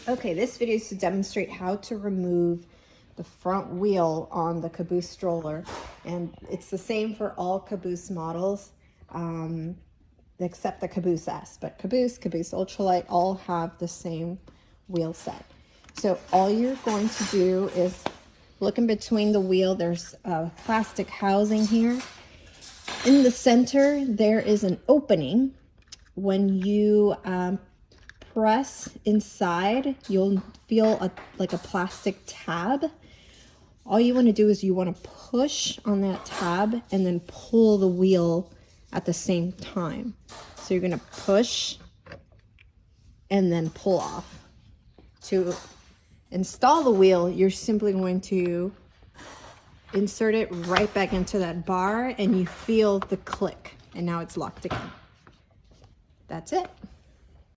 Okay, this video is to demonstrate how to remove the front wheel on the Caboose stroller, and it's the same for all Caboose models except the Caboose S, but Caboose Ultralight all have the same wheel set. So all you're going to do is look in between the wheel. There's a plastic housing here. In the center there is an opening. When you press inside, you'll feel like a plastic tab. All you want to do is you want to push on that tab and then pull the wheel at the same time. So you're going to push and then pull off. To install the wheel, you're simply going to insert it right back into that bar and you feel the click, and now it's locked again. That's it.